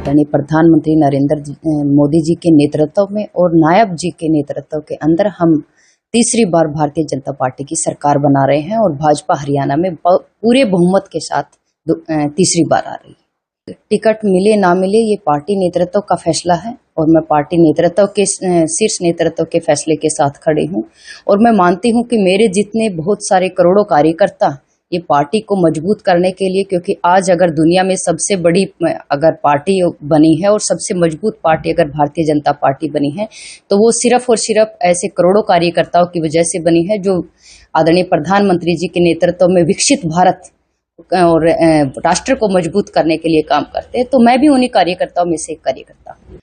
आदरणीय प्रधानमंत्री मोदी जी के नेतृत्व में और नायब जी के नेतृत्व के अंदर हम तीसरी बार भारतीय जनता पार्टी की सरकार बना रहे हैं और भाजपा हरियाणा में पूरे बहुमत के साथ तीसरी बार आ रही है। टिकट मिले ना मिले ये पार्टी नेतृत्व का फैसला है और मैं पार्टी नेतृत्व के शीर्ष नेतृत्व के फैसले के साथ खड़ी हूँ और मैं मानती हूँ कि मेरे जितने बहुत सारे करोड़ों कार्यकर्ता ये पार्टी को मजबूत करने के लिए, क्योंकि आज अगर दुनिया में सबसे बड़ी अगर पार्टी बनी है और सबसे मजबूत पार्टी अगर भारतीय जनता पार्टी बनी है तो वो सिर्फ और सिर्फ ऐसे करोड़ों कार्यकर्ताओं की वजह से बनी है जो आदरणीय प्रधानमंत्री जी के नेतृत्व में विकसित भारत और राष्ट्र को मजबूत करने के लिए काम करते हैं। तो मैं भी उन्हीं कार्यकर्ताओं में से एक कार्यकर्ता हूँ।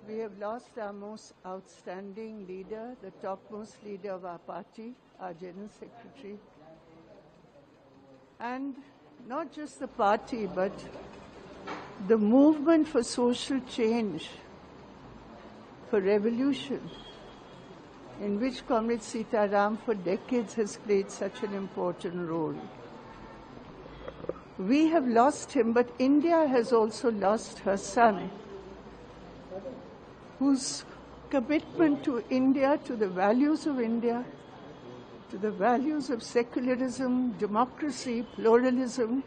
We have lost our most outstanding leader, the topmost leader of our party, our General Secretary. And not just the party, but the movement for social change, for revolution, in which Comrade Sitaram for decades has played such an important role. We have lost him, but India has also lost her son, whose commitment to India, to the values of India, to the values of secularism, democracy, pluralism.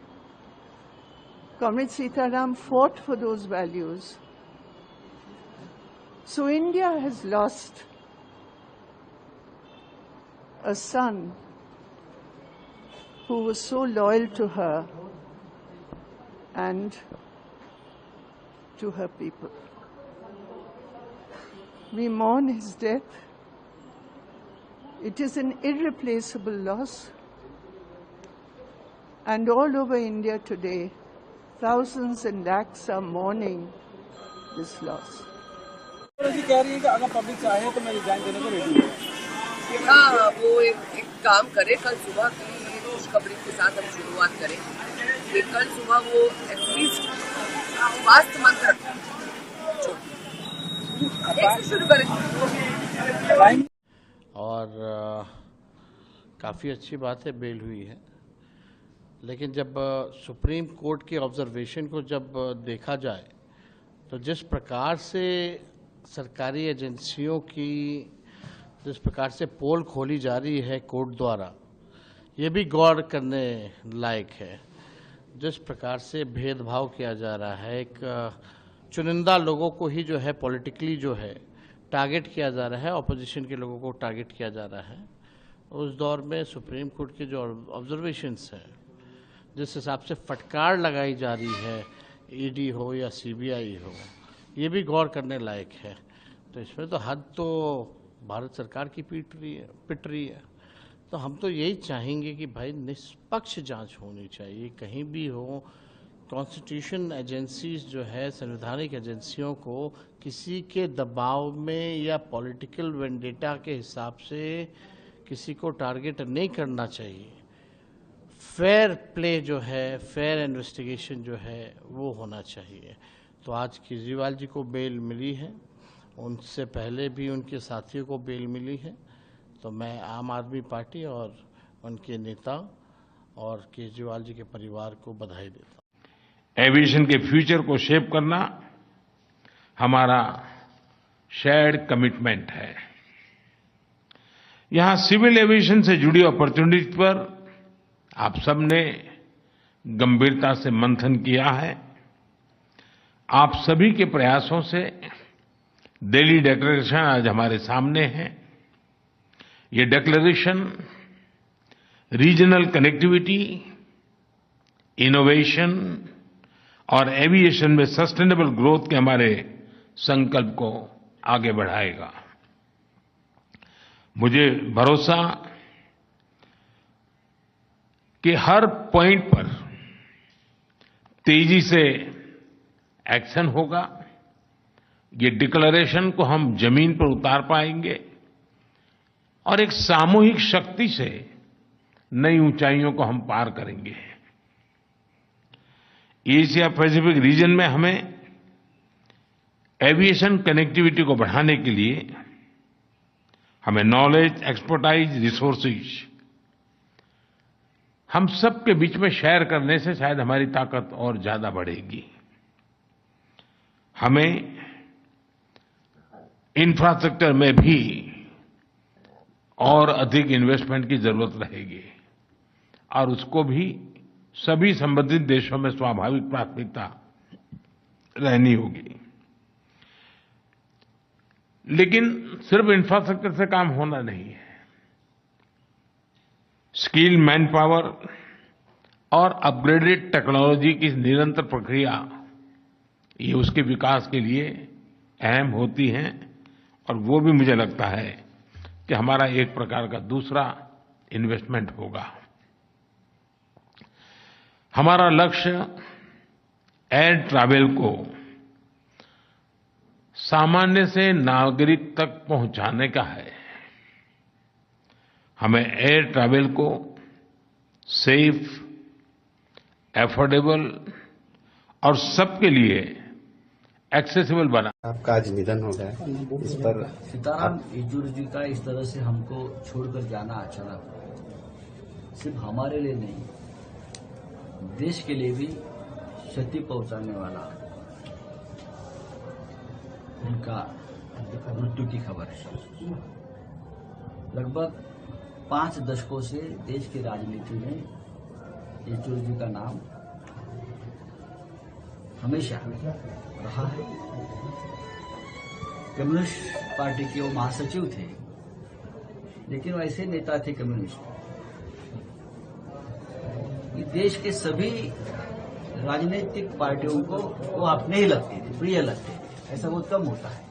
Comrade Sitaram fought for those values. So India has lost a son who was so loyal to her and to her people. We mourn his death. It is an irreplaceable loss. And all over India today, thousands and lakhs are mourning this loss. हाँ, वो एक काम करे, कल सुबह की खुशखबरी के साथ हम शुरुआत करें कि कल सुबह वो एटलीस्ट स्वास्थ्य मंत्र शुरू करें। और काफ़ी अच्छी बात है, बेल हुई है, लेकिन जब सुप्रीम कोर्ट के ऑब्जर्वेशन को जब देखा जाए तो जिस प्रकार से सरकारी एजेंसियों की जिस प्रकार से पोल खोली जा रही है कोर्ट द्वारा, ये भी गौर करने लायक है। जिस प्रकार से भेदभाव किया जा रहा है, एक चुनिंदा लोगों को ही जो है पॉलिटिकली जो है टारगेट किया जा रहा है, ऑपोजिशन के लोगों को टारगेट किया जा रहा है, उस दौर में सुप्रीम कोर्ट के जो ऑब्जर्वेशंस हैं, जिस हिसाब से फटकार लगाई जा रही है, ईडी हो या सीबीआई हो, ये भी गौर करने लायक है। तो इसमें तो हद तो भारत सरकार की पिट रही है। तो हम तो यही चाहेंगे कि भाई निष्पक्ष जांच होनी चाहिए, कहीं भी हो। कॉन्स्टिट्यूशन एजेंसीज जो है, संवैधानिक एजेंसियों को किसी के दबाव में या पॉलिटिकल वेंडेटा के हिसाब से किसी को टारगेट नहीं करना चाहिए। फेयर प्ले जो है, फेयर इन्वेस्टिगेशन जो है वो होना चाहिए। तो आज केजरीवाल जी को बेल मिली है, उनसे पहले भी उनके साथियों को बेल मिली है। तो मैं आम आदमी पार्टी और उनके नेता और केजरीवाल जी के परिवार को बधाई देता हूँ। एविएशन के फ्यूचर को शेप करना हमारा शेयर्ड कमिटमेंट है। यहां सिविल एविएशन से जुड़ी अपॉर्चुनिटी पर आप सबने गंभीरता से मंथन किया है। आप सभी के प्रयासों से दिल्ली डिक्लेरेशन आज हमारे सामने है। ये डिक्लेरेशन रीजनल कनेक्टिविटी, इनोवेशन और एविएशन में सस्टेनेबल ग्रोथ के हमारे संकल्प को आगे बढ़ाएगा। मुझे भरोसा कि हर पॉइंट पर तेजी से एक्शन होगा। ये डिक्लेरेशन को हम जमीन पर उतार पाएंगे और एक सामूहिक शक्ति से नई ऊंचाइयों को हम पार करेंगे। एशिया पैसिफिक रीजन में हमें एविएशन कनेक्टिविटी को बढ़ाने के लिए हमें नॉलेज, एक्सपर्टाइज, रिसोर्सेज हम सबके बीच में शेयर करने से शायद हमारी ताकत और ज्यादा बढ़ेगी। हमें इंफ्रास्ट्रक्चर में भी और अधिक इन्वेस्टमेंट की जरूरत रहेगी और उसको भी सभी संबंधित देशों में स्वाभाविक प्राथमिकता रहनी होगी। लेकिन सिर्फ इंफ्रास्ट्रक्चर से काम होना नहीं है। स्किल मैन पावर और अपग्रेडेड टेक्नोलॉजी की निरंतर प्रक्रिया ये उसके विकास के लिए अहम होती हैं और वो भी मुझे लगता है कि हमारा एक प्रकार का दूसरा इन्वेस्टमेंट होगा। हमारा लक्ष्य एयर ट्रैवल को सामान्य से नागरिक तक पहुंचाने का है। हमें एयर ट्रैवल को सेफ, एफोर्डेबल और सबके लिए एक्सेसिबल बना। आपका आज निधन हो गया है, इस पर सीताराम येचुरी जी का इस तरह से हमको छोड़कर जाना अचानक सिर्फ हमारे लिए नहीं, देश के लिए भी क्षति पहुंचाने वाला उनका मृत्यु की खबर है। लगभग 5 दशकों से देश की राजनीति में येचुरी जी का नाम हमेशा रहा है। कम्युनिस्ट पार्टी के वो महासचिव थे, लेकिन वैसे नेता थे कम्युनिस्ट। ये देश के सभी राजनीतिक पार्टियों को वो अपने ही लगते थे, प्रिय लगते थे। ऐसा बहुत कम होता है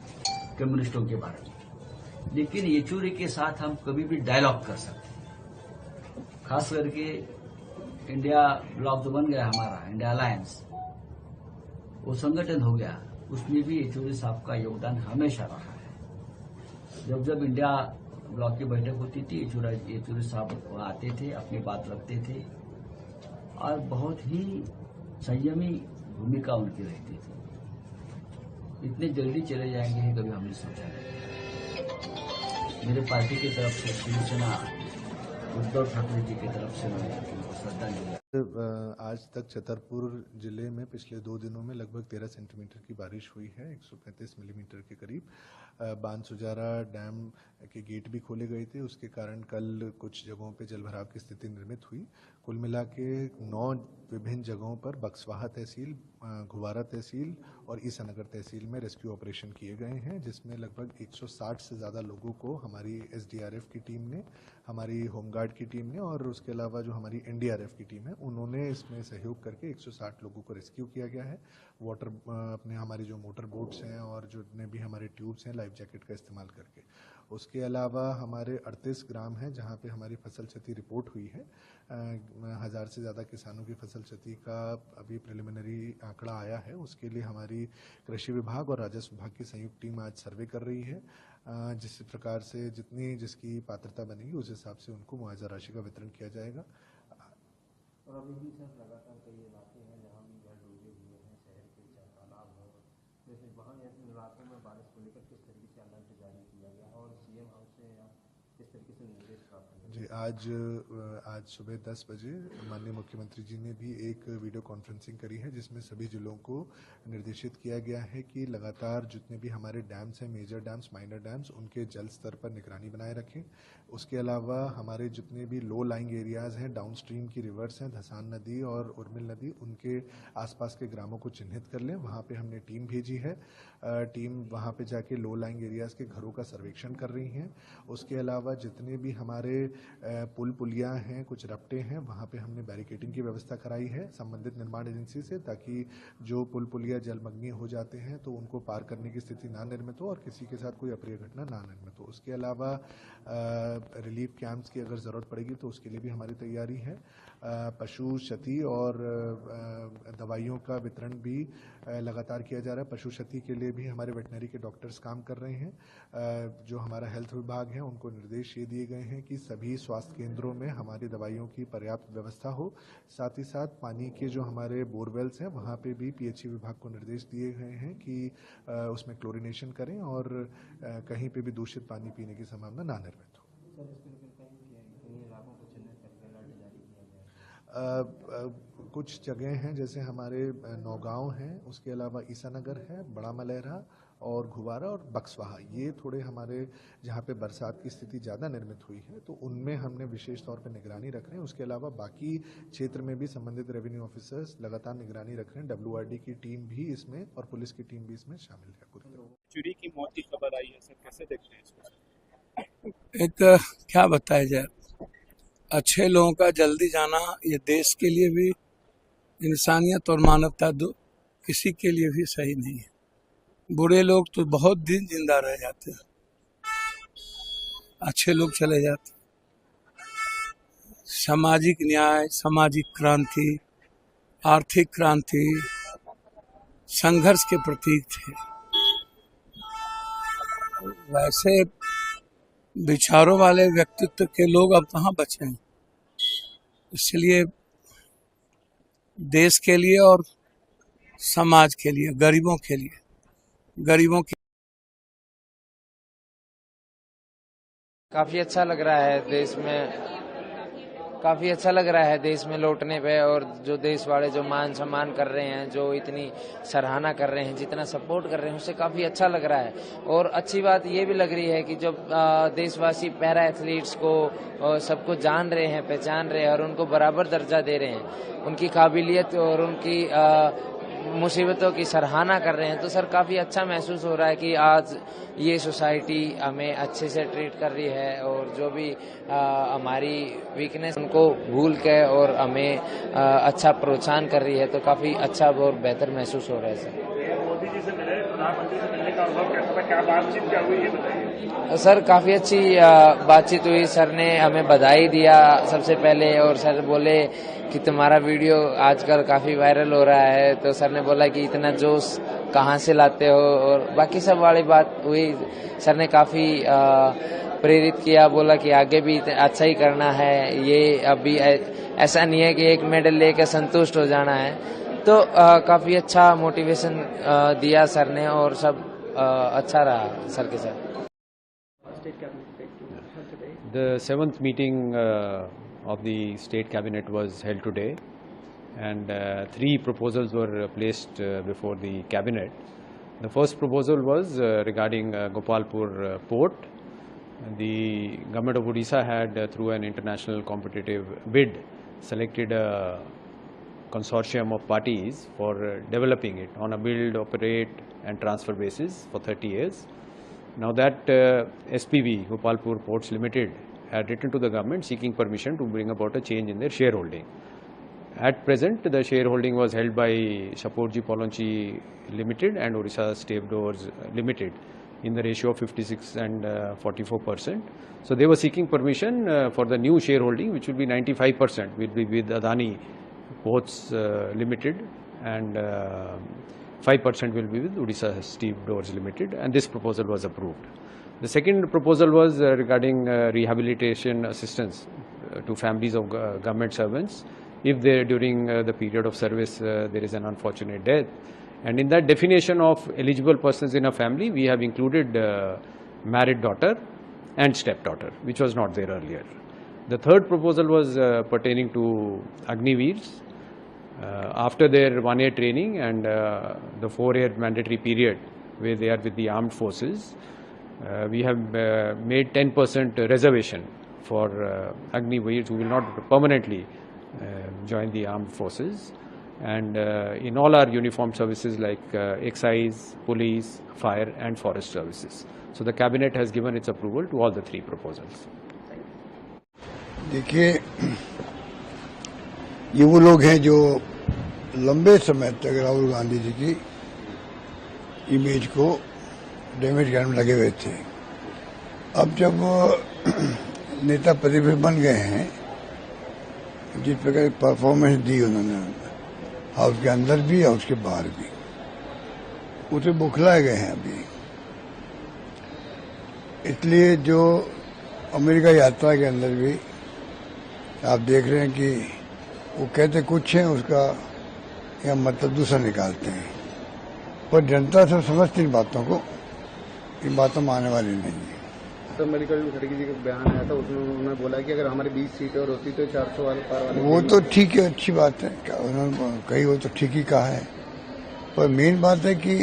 कम्युनिस्टों के बारे में, लेकिन येचुरी के साथ हम कभी भी डायलॉग कर सकते हैं। खास करके इंडिया ब्लॉक जो बन गया हमारा, इंडिया अलायंस, वो संगठन हो गया, उसमें भी येचुरी साहब का योगदान हमेशा रहा है। जब जब इंडिया ब्लॉक की बैठक होती थी, येचुरी साहब आते थे, अपनी बात रखते थे और बहुत ही संयमी भूमिका उनकी रहती थी। इतने जल्दी चले जाएंगे कभी हमने सोचा नहीं। मेरे पार्टी की तरफ से, शिवसेना उद्धव ठाकरे जी की तरफ से मैं उनको श्रद्धांजलि। आज तक छतरपुर जिले में पिछले 2 दिनों में लगभग 13 सेंटीमीटर की बारिश हुई है, 135 मिलीमीटर के करीब। बानसुजारा डैम के गेट भी खोले गए थे, उसके कारण कल कुछ जगहों पे जलभराव की स्थिति निर्मित हुई। कुल मिला के 9 विभिन्न जगहों पर बक्सवाहा तहसील, घुवारा तहसील और ईसानगर तहसील में रेस्क्यू ऑपरेशन किए गए हैं, जिसमें लगभग 160 से ज़्यादा लोगों को हमारी SDRF की टीम ने, हमारी होमगार्ड की टीम ने और उसके अलावा जो हमारी NDRF की टीम है, उन्होंने इसमें सहयोग करके 160 लोगों को रेस्क्यू किया गया है। वाटर अपने हमारी जो मोटर बोट्स हैं और जितने भी हमारे ट्यूब्स हैं, लाइफ जैकेट का इस्तेमाल करके। उसके अलावा हमारे 38 ग्राम हैं जहां पे हमारी फसल क्षति रिपोर्ट हुई है। 1000 से ज़्यादा किसानों की फसल क्षति का अभी प्रिलिमिनरी आंकड़ा आया है। उसके लिए हमारी कृषि विभाग और राजस्व विभाग की संयुक्त टीम आज सर्वे कर रही है। जिस प्रकार से जिसकी पात्रता बनेगी उस हिसाब से उनको मुआवजा राशि का वितरण किया जाएगा। और अभी भी सर लगातार कई इलाके हैं जहाँ भी घर डूबे हुए हैं, शहर के तालाब हो, जैसे वहाँ ऐसे इलाकों में बारिश को लेकर किस तरीके से अलर्ट जारी किया गया और CM हाउस से किस तरीके से निर्देश प्राप्त हुए? जी, आज सुबह 10 बजे माननीय मुख्यमंत्री जी ने भी एक वीडियो कॉन्फ्रेंसिंग करी है, जिसमें सभी जिलों को निर्देशित किया गया है कि लगातार जितने भी हमारे डैम्स हैं, मेजर डैम्स, माइनर डैम्स, उनके जल स्तर पर निगरानी बनाए रखें। उसके अलावा हमारे जितने भी लो लाइंग एरियाज़ हैं, डाउन स्ट्रीम की रिवर्स हैं, धसान नदी और उर्मिल नदी, उनके आसपास के ग्रामों को चिन्हित कर लें। वहाँ पे हमने टीम भेजी है। टीम वहाँ पे जाके लो लाइंग एरियाज़ के घरों का सर्वेक्षण कर रही हैं। उसके अलावा जितने भी हमारे पुल पुलियाँ हैं, कुछ रपटे हैं, वहाँ पे हमने बैरिकेडिंग की व्यवस्था कराई है संबंधित निर्माण एजेंसी से, ताकि जो पुल पुलिया जलमग्न हो जाते हैं तो उनको पार करने की स्थिति ना निर्मित हो और किसी के साथ कोई अप्रिय घटना ना निर्मित हो। उसके अलावा रिलीफ कैंप्स की अगर ज़रूरत पड़ेगी तो उसके लिए भी हमारी तैयारी है। पशु क्षति और दवाइयों का वितरण भी लगातार किया जा रहा है। पशु क्षति के लिए भी हमारे वेटनरी के डॉक्टर्स काम कर रहे हैं। जो हमारा हेल्थ विभाग है उनको निर्देश ये दिए गए हैं कि सभी स्वास्थ्य केंद्रों में हमारी दवाइयों की पर्याप्त व्यवस्था हो। साथ ही साथ पानी के जो हमारे बोरवेल्स हैं वहाँ पे भी PHE विभाग को निर्देश दिए गए हैं कि उसमें क्लोरिनेशन करें और कहीं पे भी दूषित पानी पीने की संभावना ना निर्मित हो। कुछ जगह हैं जैसे हमारे नौगांव हैं, उसके अलावा ईसानगर है, बड़ा मलेरा और घुवारा और बक्सवाहा, ये थोड़े हमारे जहाँ पे बरसात की स्थिति ज़्यादा निर्मित हुई है, तो उनमें हमने विशेष तौर पे निगरानी रख रहे हैं। उसके अलावा बाकी क्षेत्र में भी संबंधित रेवेन्यू ऑफिसर्स लगातार निगरानी रख रहे हैं। WRD की टीम भी इसमें और पुलिस की टीम भी इसमें शामिल है। पूरी चोरी की मौत की खबर आई है सर, कैसे देखते हैं इसको? एक क्या बताया जाए, अच्छे लोगों का जल्दी जाना ये देश के लिए भी, इंसानियत और मानवता दो किसी के लिए भी सही नहीं है। बुरे लोग तो बहुत दिन जिंदा रह जाते हैं, अच्छे लोग चले जाते। सामाजिक न्याय, सामाजिक क्रांति, आर्थिक क्रांति, संघर्ष के प्रतीक थे। वैसे विचारों वाले व्यक्तित्व के लोग अब कहाँ बचे हैं। इसलिए देश के लिए और समाज के लिए, गरीबों के लिए, गरीबों की काफ़ी अच्छा लग रहा है देश में, काफ़ी अच्छा लग रहा है देश में लौटने पे। और जो देश वाले जो मान सम्मान कर रहे हैं, जो इतनी सराहना कर रहे हैं, जितना सपोर्ट कर रहे हैं, उससे काफ़ी अच्छा लग रहा है। और अच्छी बात ये भी लग रही है कि जब देशवासी पैरा एथलीट्स को सबको जान रहे हैं, पहचान रहे हैं और उनको बराबर दर्जा दे रहे हैं, उनकी काबिलियत और उनकी मुसीबतों की सराहना कर रहे हैं, तो सर काफ़ी अच्छा महसूस हो रहा है कि आज ये सोसाइटी हमें अच्छे से ट्रीट कर रही है और जो भी हमारी वीकनेस उनको भूल के और हमें अच्छा प्रोत्साहन कर रही है, तो काफ़ी अच्छा और बेहतर महसूस हो रहा है सर। मोदी जी से मिले, प्रधानमंत्री से मिलने का अनुभव कैसा था, क्या बातचीत क्या हुई ये बताइए। सर काफ़ी अच्छी बातचीत हुई। सर ने हमें बधाई दिया सबसे पहले, और सर बोले कि तुम्हारा वीडियो आजकल काफ़ी वायरल हो रहा है, तो सर ने बोला कि इतना जोश कहाँ से लाते हो, और बाकी सब वाली बात हुई। सर ने काफ़ी प्रेरित किया, बोला कि आगे भी अच्छा ही करना है, ये अभी ऐसा नहीं है कि एक मेडल लेकर संतुष्ट हो जाना है। तो काफ़ी अच्छा मोटिवेशन दिया सर ने, और सब अच्छा रहा सर के साथ। The 7th meeting of the state cabinet was held today, and 3 proposals were placed before the cabinet. The first proposal was regarding Gopalpur port. The government of Odisha had through an international competitive bid selected a consortium of parties for developing it on a build, operate and transfer basis for 30 years. Now that SPV, Gopalpur Ports Limited, had written to the government seeking permission to bring about a change in their shareholding. At present, the shareholding was held by Shapoorji Pallonji Limited and Odisha Stevedores Limited in the ratio of 56 and 44%. So they were seeking permission for the new shareholding, which will be 95%, will be with Adani Ports Limited, and 5% will be with Odisha Stevedores Limited, and this proposal was approved. The second proposal was regarding rehabilitation assistance to families of government servants if they during the period of service there is an unfortunate death. And in that definition of eligible persons in a family, we have included married daughter and stepdaughter, which was not there earlier. The third proposal was pertaining to Agniveers. After their 1-year training and the 4-year mandatory period where they are with the armed forces, we have made 10% reservation for Agniveers who will not permanently join the armed forces, and in all our uniformed services like excise, police, fire and forest services. So the cabinet has given its approval to all the 3 proposals. देखिए, ये वो लोग हैं जो लंबे समय तक राहुल गांधी जी की इमेज को डैमेज करने में लगे हुए थे। अब जब नेता प्रतिपक्ष बन गए हैं, जिस प्रकार परफॉर्मेंस दी उन्होंने हाउस के अंदर भी हाउस के बाहर भी, उसे बुखलाए गए हैं अभी। इसलिए जो अमेरिका यात्रा के अंदर भी आप देख रहे हैं कि वो कहते कुछ हैं, उसका या मतलब दूसरा निकालते हैं, पर जनता सब समझती इन बातों को, इन बातों में आने वाली नहीं है। सर मल्लिकार्जुन खड़गे जी का बयान आया था, उसमें उन्होंने बोला कि अगर हमारी 20 सीटें और होती तो 400 वाले पार वाले। वो तो ठीक है, अच्छी बात है, क्या उन्होंने कही वो तो ठीक ही कहा है, पर मेन बात है कि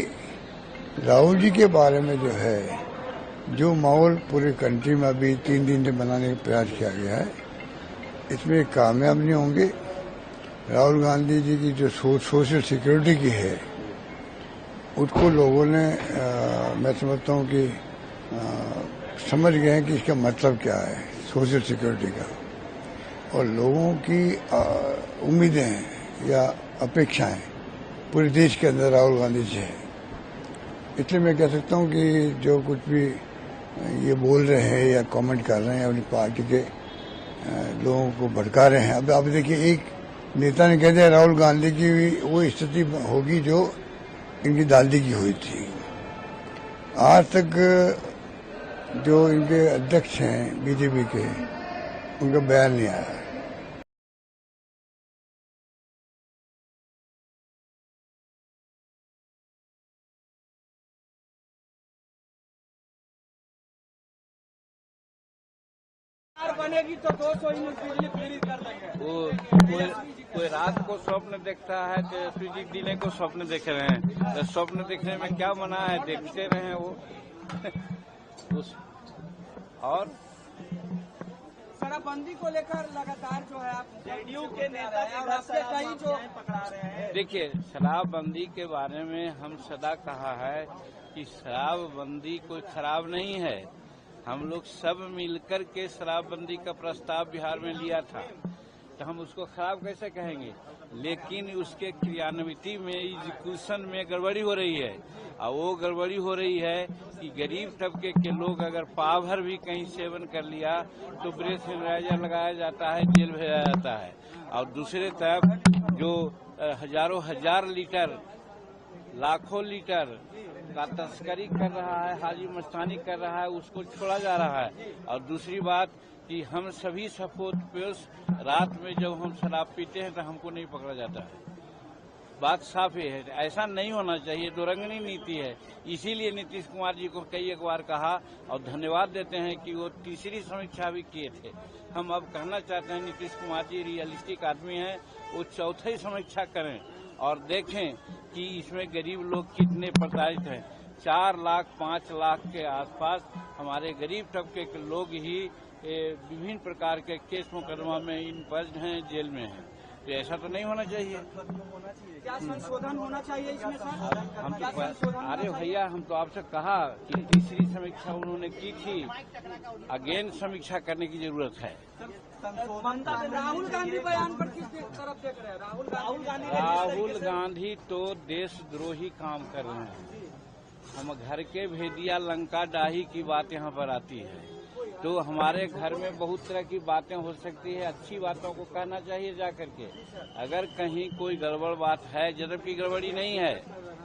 राहुल जी के बारे में जो है, जो माहौल पूरे कंट्री में अभी 3 दिन से बनाने का प्रयास किया गया है, इसमें कामयाब नहीं होंगे। राहुल गांधी जी की जो सोशल सिक्योरिटी की है, उसको लोगों ने मैं समझता हूँ कि समझ गए हैं कि इसका मतलब क्या है सोशल सिक्योरिटी का, और लोगों की उम्मीदें या अपेक्षाएं पूरे देश के अंदर राहुल गांधी से है। इसलिए मैं कह सकता हूँ कि जो कुछ भी ये बोल रहे हैं या कमेंट कर रहे हैं अपनी पार्टी के लोगों को भड़का रहे हैं। अब आप देखिए, एक नेता ने कह दिया राहुल गांधी की भी वो स्थिति होगी जो इनकी दादी की हुई थी। आज तक जो इनके अध्यक्ष हैं बीजेपी के, उनका बयान नहीं आया। बनेगी तो 200 यूनिट बिजली फ्री कर देंगे। कोई रात को स्वप्न देखता है तो बिजली देने को स्वप्न देख रहे हैं, तो स्वप्न देखने में क्या मना है, देखते रहे वो। और शराबबंदी को लेकर लगातार जो है आप जेडीयू के नेता और आपके कई जो पकड़ा रहे हैं। देखिए, शराबबंदी के बारे में हम सदा कहा है कि शराबबंदी कोई खराब नहीं है। हम लोग सब मिलकर के शराबबंदी का प्रस्ताव बिहार में लिया था, तो हम उसको खराब कैसे कहेंगे। लेकिन उसके क्रियान्विति में, एग्जीक्यूशन में गड़बड़ी हो रही है, और वो गड़बड़ी हो रही है कि गरीब तबके के लोग अगर पाव भर भी कहीं सेवन कर लिया तो ब्रेथ एनालाइजर लगाया जाता है, जेल भेजा जाता है। और दूसरे तरफ जो हजारों हजार लीटर, लाखों लीटर का तस्करी कर रहा है, हाजी मस्तानी कर रहा है, उसको छोड़ा जा रहा है। और दूसरी बात कि हम सभी सपोर्टर्स रात में जब हम शराब पीते हैं तो हमको नहीं पकड़ा जाता है। बात साफ है, ऐसा नहीं होना चाहिए, दोरंगनी नीति है। इसीलिए नीतीश कुमार जी को कई एक बार कहा और धन्यवाद देते हैं कि वो तीसरी समीक्षा भी किए थे। हम अब कहना चाहते हैं नीतीश कुमार जी रियलिस्टिक आदमी हैं, वो चौथी समीक्षा करें और देखें कि इसमें गरीब लोग कितने प्रताड़ित हैं। 4 लाख 5 लाख के आसपास हमारे गरीब तबके के लोग ही विभिन्न प्रकार के केस मुकदमा में इन्वॉल्व हैं, जेल में हैं। तो ऐसा तो नहीं होना चाहिए। क्या संशोधन होना चाहिए इसमें सर? हम तो अरे भैया, हम तो आपसे कहा कि तीसरी समीक्षा उन्होंने की थी, अगेन समीक्षा करने की जरूरत है। राहुल गांधी बयान पर किस तरफ देख रहे हैं? राहुल गांधी तो देशद्रोही काम कर रहे हैं। हम घर के भेदिया लंका डाही की बात यहाँ पर आती है, तो हमारे घर में बहुत तरह की बातें हो सकती है। अच्छी बातों को कहना चाहिए जाकर के। अगर कहीं कोई गड़बड़ बात है, जबकि गड़बड़ी नहीं है,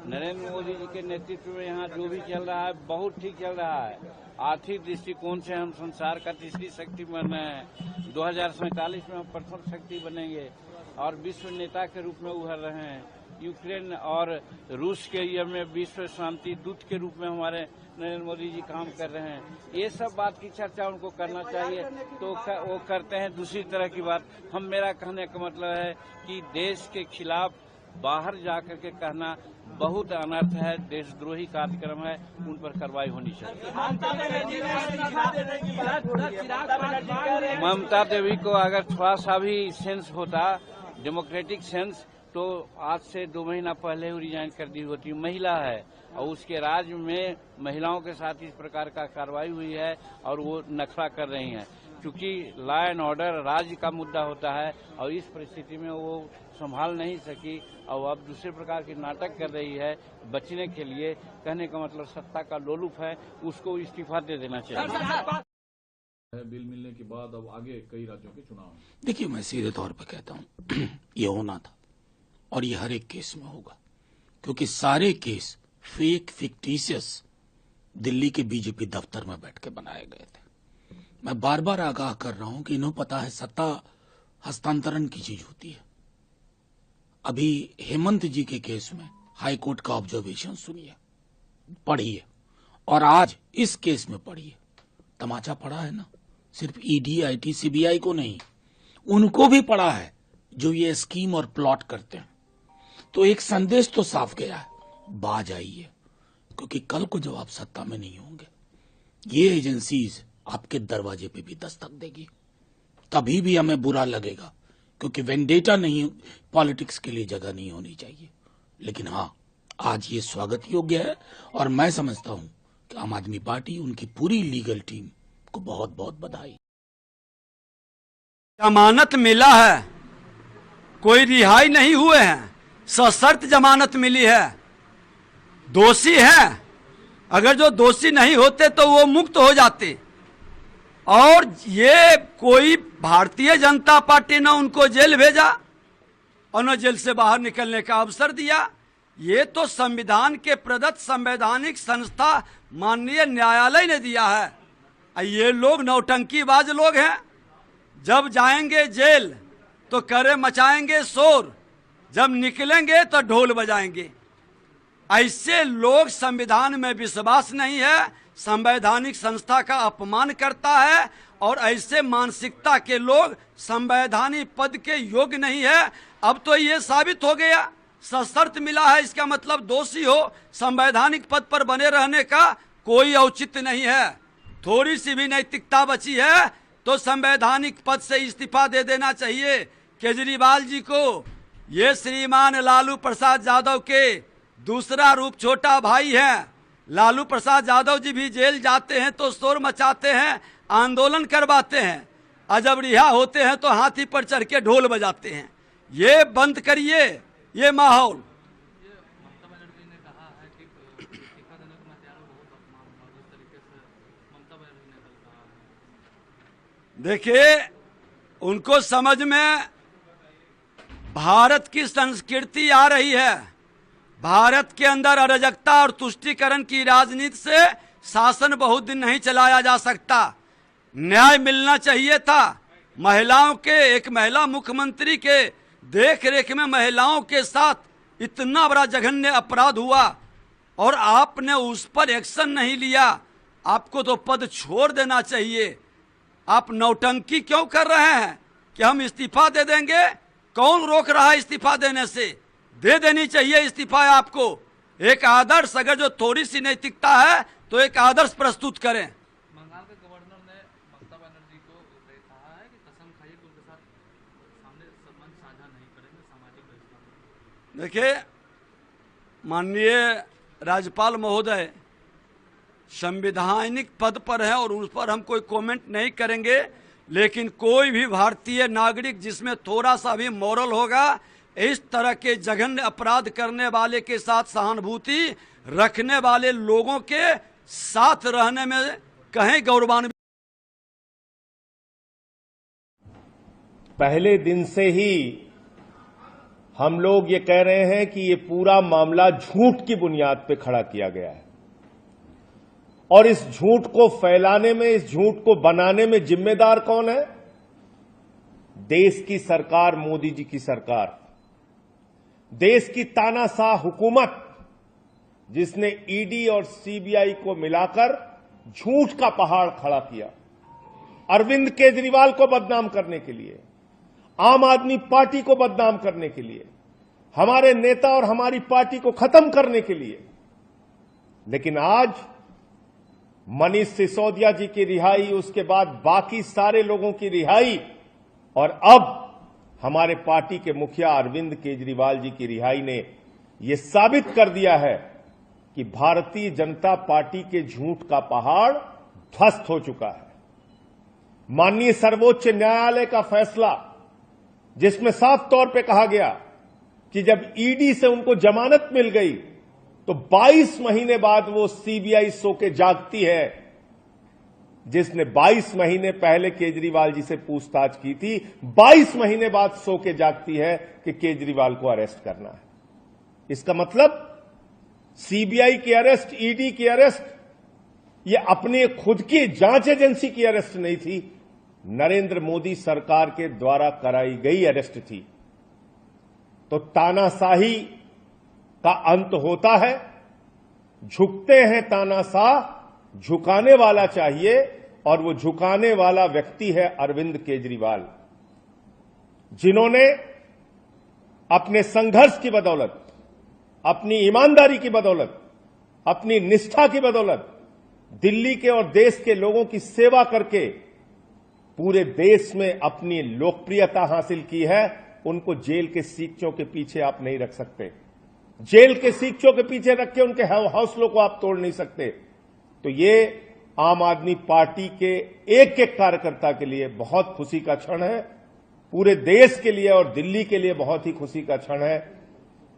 नरेंद्र मोदी जी के नेतृत्व में यहाँ जो भी चल रहा है बहुत ठीक चल रहा है। आर्थिक दृष्टिकोण से हम संसार का तीसरी शक्ति बन रहे हैं। 2047 में हम प्रथम शक्ति बनेंगे और विश्व नेता के रूप में उभर रहे हैं। यूक्रेन और रूस के ये में विश्व शांति दूत के रूप में हमारे नरेंद्र मोदी जी काम कर रहे हैं। ये सब बात की चर्चा उनको करना चाहिए, तो वो करते हैं। दूसरी तरह की बात, मेरा कहने का मतलब है कि देश के खिलाफ बाहर जाकर के कहना बहुत अनर्थ है, देशद्रोही कार्यक्रम है, उन पर कार्रवाई होनी चाहिए। ममता देवी को अगर थोड़ा सा भी सेंस होता, डेमोक्रेटिक सेंस, तो आज से 2 महीना पहले वो रिजाइन कर दी होती। महिला है और उसके राज्य में महिलाओं के साथ इस प्रकार का कार्रवाई हुई है और वो नखरा कर रही हैं। क्योंकि लॉ एंड ऑर्डर राज्य का मुद्दा होता है और इस परिस्थिति में वो संभाल नहीं सकी और अब दूसरे प्रकार के नाटक कर रही है बचने के लिए। कहने का मतलब सत्ता का लोलुप है, उसको इस्तीफा दे देना चाहिए। बिल मिलने के बाद अब आगे कई राज्यों के चुनाव। देखिए, मैं सीधे तौर पर कहता हूँ ये होना था और ये हर एक केस में होगा, क्योंकि सारे केस फेक फिक्टिशियस दिल्ली के बीजेपी दफ्तर में बैठ के बनाए गए थे। मैं बार बार आगाह कर रहा हूं कि इन्हें पता है सत्ता हस्तांतरण की चीज होती है। अभी हेमंत जी के केस में हाई कोर्ट का ऑब्जर्वेशन सुनिए, पढ़िए, और आज इस केस में पढ़िए। तमाचा पड़ा है ना, सिर्फ ईडी, आईटी, सीबीआई को नहीं, उनको भी पड़ा है जो ये स्कीम और प्लॉट करते हैं। तो एक संदेश तो साफ गया है, बाज आइए, क्योंकि कल को जब आप सत्ता में नहीं होंगे, ये एजेंसीज आपके दरवाजे पे भी दस्तक देगी। तभी भी हमें बुरा लगेगा, क्योंकि वेंडेटा नहीं, पॉलिटिक्स के लिए जगह नहीं होनी चाहिए। लेकिन हाँ, आज ये स्वागत योग्य है और मैं समझता हूं कि आम आदमी पार्टी, उनकी पूरी लीगल टीम को बहुत बहुत बधाई। जमानत मिला है, कोई रिहाई नहीं हुए हैं, सशर्त जमानत मिली है। दोषी है, अगर जो दोषी नहीं होते तो वो मुक्त हो जाते। और ये कोई भारतीय जनता पार्टी ने उनको जेल भेजा और न जेल से बाहर निकलने का अवसर दिया। ये तो संविधान के प्रदत्त संवैधानिक संस्था माननीय न्यायालय ने दिया है। ये लोग नौटंकीबाज लोग हैं। जब जाएंगे जेल तो करे मचाएंगे शोर, जब निकलेंगे तो ढोल बजाएंगे। ऐसे लोग संविधान में विश्वास नहीं है, संवैधानिक संस्था का अपमान करता है, और ऐसे मानसिकता के लोग संवैधानिक पद के योग्य नहीं है। अब तो ये साबित हो गया, सशर्त मिला है, इसका मतलब दोषी हो, संवैधानिक पद पर बने रहने का कोई औचित्य नहीं है। थोड़ी सी भी नैतिकता बची है तो संवैधानिक पद से इस्तीफा दे देना चाहिए केजरीवाल जी को। ये श्रीमान लालू प्रसाद यादव के दूसरा रूप छोटा भाई है। लालू प्रसाद यादव जी भी जेल जाते हैं तो शोर मचाते हैं, आंदोलन करवाते हैं, और जब रिहा होते हैं तो हाथी पर चढ़ के ढोल बजाते हैं। ये बंद करिए ये माहौल। देखिए, उनको समझ में भारत की संस्कृति आ रही है। भारत के अंदर अराजकता और तुष्टीकरण की राजनीति से शासन बहुत दिन नहीं चलाया जा सकता। न्याय मिलना चाहिए था। महिलाओं के, एक महिला मुख्यमंत्री के देख रेख में महिलाओं के साथ इतना बड़ा जघन्य अपराध हुआ और आपने उस पर एक्शन नहीं लिया। आपको तो पद छोड़ देना चाहिए। आप नौटंकी क्यों कर रहे हैं कि हम इस्तीफा दे देंगे? कौन रोक रहा है इस्तीफा देने से? दे देनी चाहिए इस्तीफा आपको। एक आदर्श, अगर जो थोड़ी सी नैतिकता है तो एक आदर्श प्रस्तुत करें। बंगाल के गवर्नर ने ममता बनर्जी को कहा है कि कसम खाइए कि उनके साथ सामने संबंध साझा नहीं करेंगे, सामाजिक बहिष्कार। देखिए, माननीय राज्यपाल महोदय संवैधानिक पद पर है और उस पर हम कोई कमेंट नहीं करेंगे, लेकिन कोई भी भारतीय नागरिक जिसमें थोड़ा सा भी मॉरल होगा, इस तरह के जघन्य अपराध करने वाले के साथ सहानुभूति रखने वाले लोगों के साथ रहने में कहीं गौरवान्वित। पहले दिन से ही हम लोग ये कह रहे हैं कि ये पूरा मामला झूठ की बुनियाद पे खड़ा किया गया है, और इस झूठ को फैलाने में, इस झूठ को बनाने में जिम्मेदार कौन है? देश की सरकार, मोदी जी की सरकार, देश की तानाशाह हुकूमत, जिसने ईडी और सीबीआई को मिलाकर झूठ का पहाड़ खड़ा किया अरविंद केजरीवाल को बदनाम करने के लिए, आम आदमी पार्टी को बदनाम करने के लिए, हमारे नेता और हमारी पार्टी को खत्म करने के लिए। लेकिन आज मनीष सिसोदिया जी की रिहाई, उसके बाद बाकी सारे लोगों की रिहाई, और अब हमारे पार्टी के मुखिया अरविंद केजरीवाल जी की रिहाई ने यह साबित कर दिया है कि भारतीय जनता पार्टी के झूठ का पहाड़ ध्वस्त हो चुका है। माननीय सर्वोच्च न्यायालय का फैसला, जिसमें साफ तौर पे कहा गया कि जब ईडी से उनको जमानत मिल गई तो 22 महीने बाद वो सीबीआई सो के जागती है, जिसने 22 महीने पहले केजरीवाल जी से पूछताछ की थी, 22 महीने बाद सो के जागती है कि केजरीवाल को अरेस्ट करना है। इसका मतलब सीबीआई की अरेस्ट, ईडी की अरेस्ट, ये अपनी खुद की जांच एजेंसी की अरेस्ट नहीं थी, नरेंद्र मोदी सरकार के द्वारा कराई गई अरेस्ट थी। तो तानाशाही का अंत होता है। झुकते हैं तानाशाह, झुकाने वाला चाहिए, और वो झुकाने वाला व्यक्ति है अरविंद केजरीवाल, जिन्होंने अपने संघर्ष की बदौलत, अपनी ईमानदारी की बदौलत, अपनी निष्ठा की बदौलत दिल्ली के और देश के लोगों की सेवा करके पूरे देश में अपनी लोकप्रियता हासिल की है। उनको जेल के सीखचों के पीछे आप नहीं रख सकते, जेल के सीखचों के पीछे रख के उनके हौसलों को आप तोड़ नहीं सकते। तो ये आम आदमी पार्टी के एक एक कार्यकर्ता के लिए बहुत खुशी का क्षण है, पूरे देश के लिए और दिल्ली के लिए बहुत ही खुशी का क्षण है।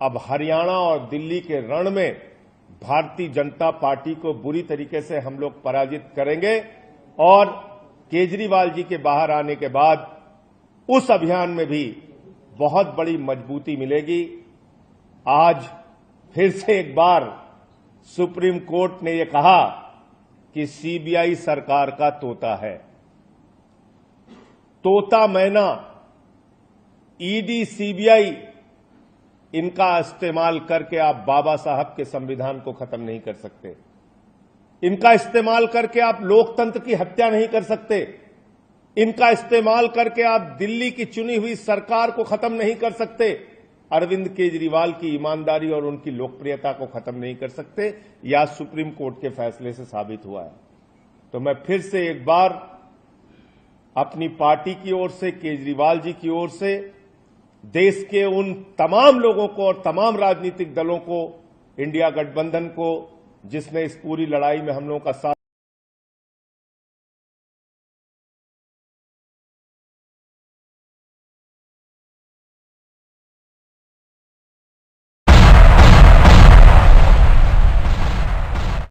अब हरियाणा और दिल्ली के रण में भारतीय जनता पार्टी को बुरी तरीके से हम लोग पराजित करेंगे और केजरीवाल जी के बाहर आने के बाद उस अभियान में भी बहुत बड़ी मजबूती मिलेगी। आज फिर से एक बार सुप्रीम कोर्ट ने यह कहा कि सीबीआई सरकार का तोता है। तोता मैना, ईडी, सीबीआई, इनका इस्तेमाल करके आप बाबा साहब के संविधान को खत्म नहीं कर सकते। इनका इस्तेमाल करके आप लोकतंत्र की हत्या नहीं कर सकते। इनका इस्तेमाल करके आप दिल्ली की चुनी हुई सरकार को खत्म नहीं कर सकते। अरविंद केजरीवाल की ईमानदारी और उनकी लोकप्रियता को खत्म नहीं कर सकते। यह सुप्रीम कोर्ट के फैसले से साबित हुआ है। तो मैं फिर से एक बार अपनी पार्टी की ओर से, केजरीवाल जी की ओर से, देश के उन तमाम लोगों को और तमाम राजनीतिक दलों को, इंडिया गठबंधन को, जिसने इस पूरी लड़ाई में हम लोगों का साथ